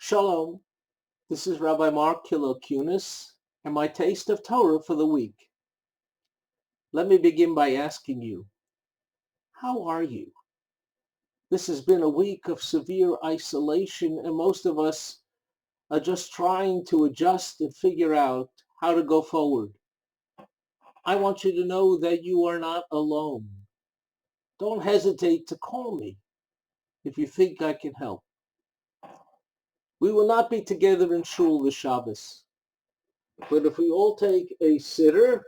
Shalom, this is Rabbi Mark Kunis and my taste of Torah for the week. Let me begin by asking you, how are you? This has been a week of severe isolation and most of us are just trying to adjust and figure out how to go forward. I want you to know that you are not alone. Don't hesitate to call me if you think I can help. We will not be together in shul this Shabbos, but if we all take a sitter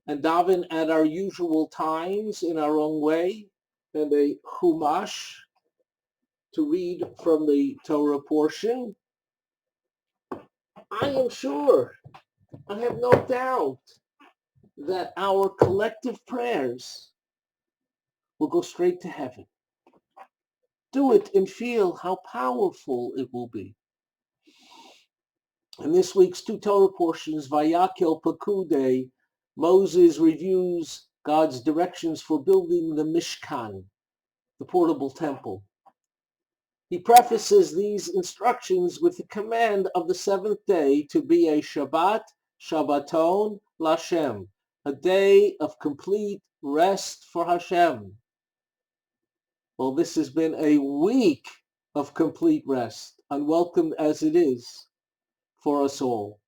and daven at our usual times in our own way, and a chumash to read from the Torah portion, I am sure, I have no doubt, that our collective prayers will go straight to heaven. Do it and feel how powerful it will be. In this week's two Torah portions, Vayakel Pekude, Moses reviews God's directions for building the Mishkan, the portable temple. He prefaces these instructions with the command of the seventh day to be a Shabbat, Shabbaton, Lashem, a day of complete rest for Hashem. Well, this has been a week of complete rest, unwelcome as it is for us all.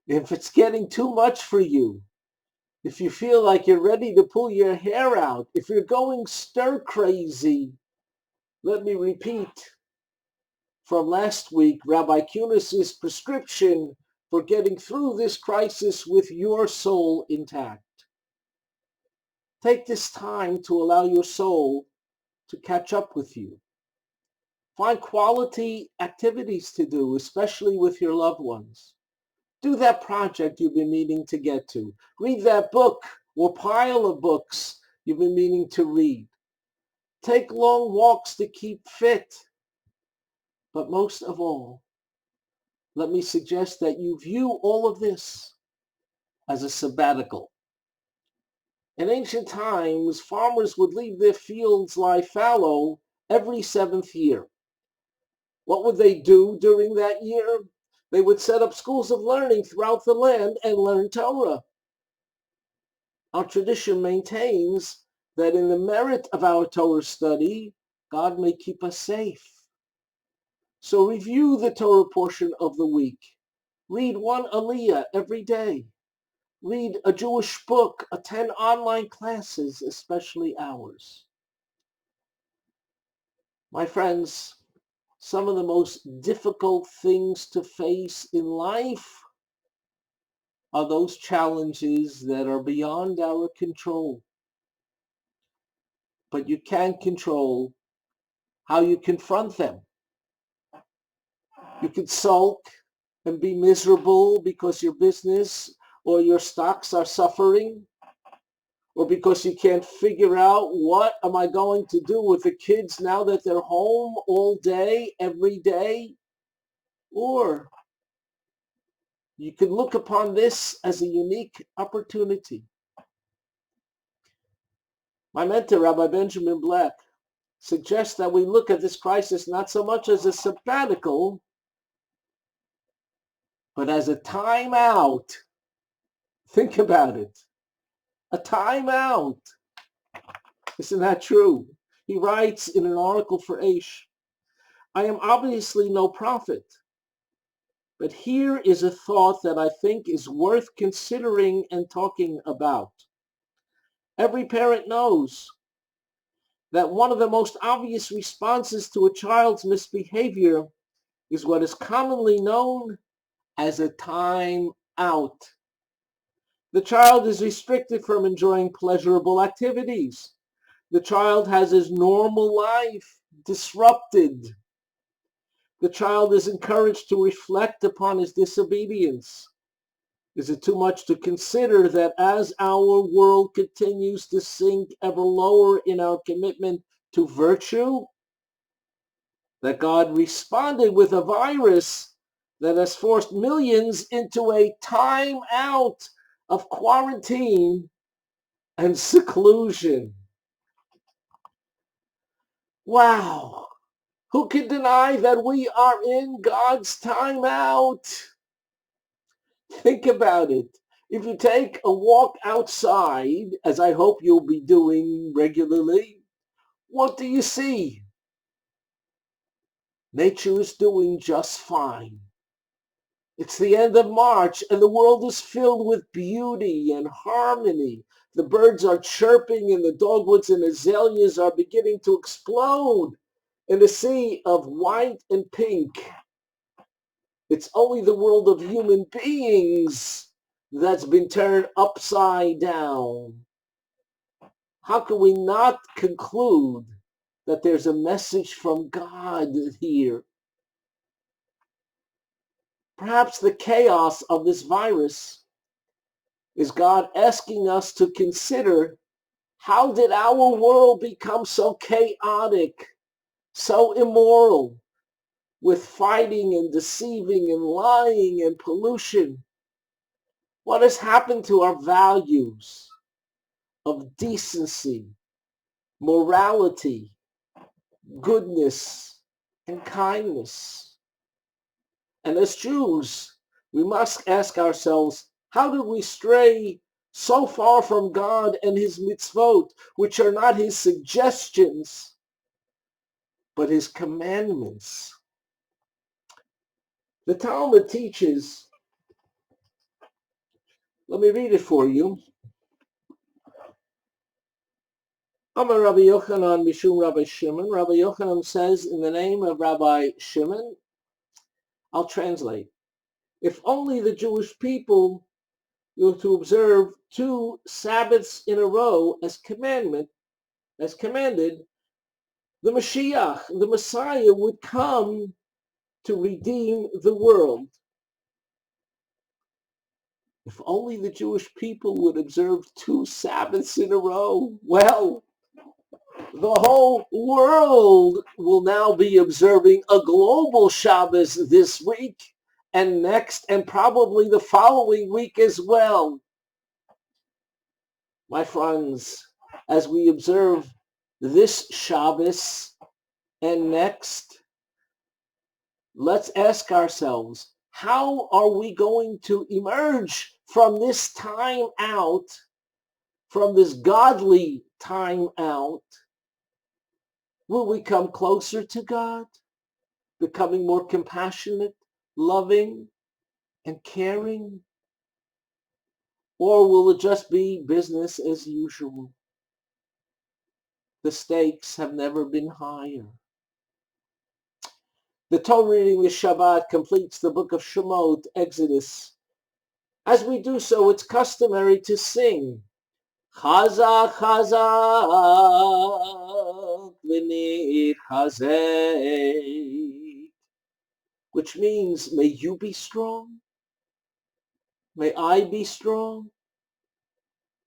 If it's getting too much for you, if you feel like you're ready to pull your hair out, if you're going stir crazy, let me repeat from last week, Rabbi Kunis's prescription for getting through this crisis with your soul intact. Take this time to allow your soul to catch up with you. Find quality activities to do, especially with your loved ones. Do that project you've been meaning to get to. Read that book or pile of books you've been meaning to read. Take long walks to keep fit. But most of all, let me suggest that you view all of this as a sabbatical. In ancient times, farmers would leave their fields lie fallow every seventh year. What would they do during that year? They would set up schools of learning throughout the land and learn Torah. Our tradition maintains that in the merit of our Torah study, God may keep us safe. So review the Torah portion of the week. Read one aliyah every day. Read a Jewish book, attend online classes, especially ours. My friends, some of the most difficult things to face in life are those challenges that are beyond our control. But you can control how you confront them. You can sulk and be miserable because your business or your stocks are suffering, or because you can't figure out what am I going to do with the kids now that they're home all day, every day. Or you can look upon this as a unique opportunity. My mentor, Rabbi Benjamin Black, suggests that we look at this crisis not so much as a sabbatical, but as a timeout. Think about it. A timeout. Isn't that true? He writes in an article for Aish, I am obviously no prophet, but here is a thought that I think is worth considering and talking about. Every parent knows that one of the most obvious responses to a child's misbehavior is what is commonly known as a time out. The child is restricted from enjoying pleasurable activities. The child has his normal life disrupted. The child is encouraged to reflect upon his disobedience. Is it too much to consider that as our world continues to sink ever lower in our commitment to virtue, that God responded with a virus that has forced millions into a time out of quarantine and seclusion? Wow. Who can deny that we are in God's timeout? Think about it. If you take a walk outside, as I hope you'll be doing regularly, what do you see? Nature is doing just fine. It's the end of March and the world is filled with beauty and harmony. The birds are chirping and the dogwoods and azaleas are beginning to explode in a sea of white and pink. It's only the world of human beings that's been turned upside down. How can we not conclude that there's a message from God here? Perhaps the chaos of this virus is God asking us to consider, how did our world become so chaotic, so immoral, with fighting and deceiving and lying and pollution? What has happened to our values of decency, morality, goodness, and kindness? And as Jews, we must ask ourselves, how did we stray so far from God and his mitzvot, which are not his suggestions, but his commandments? The Talmud teaches, let me read it for you. Amar Rabbi Yochanan Mishum Rabbi Shimon. Rabbi Yochanan says, in the name of Rabbi Shimon, I'll translate. If only the Jewish people were to observe 2 Sabbaths in a row as commanded, the Mashiach, the Messiah, would come to redeem the world. If only the Jewish people would observe 2 Sabbaths in a row. Well, the whole world will now be observing a global Shabbos this week and next and probably the following week as well. My friends, as we observe this Shabbos and next, let's ask ourselves, how are we going to emerge from this time out, from this godly time out? Will we come closer to God, becoming more compassionate, loving, and caring? Or will it just be business as usual? The stakes have never been higher. The Torah reading this Shabbat completes the book of Shemot, Exodus. As we do so, it's customary to sing, Chazak, Chazak, v'nit chazek, which means, may you be strong, may I be strong,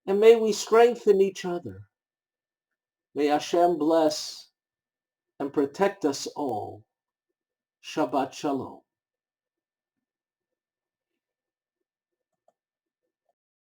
and may we strengthen each other. May Hashem bless and protect us all. Shabbat Shalom.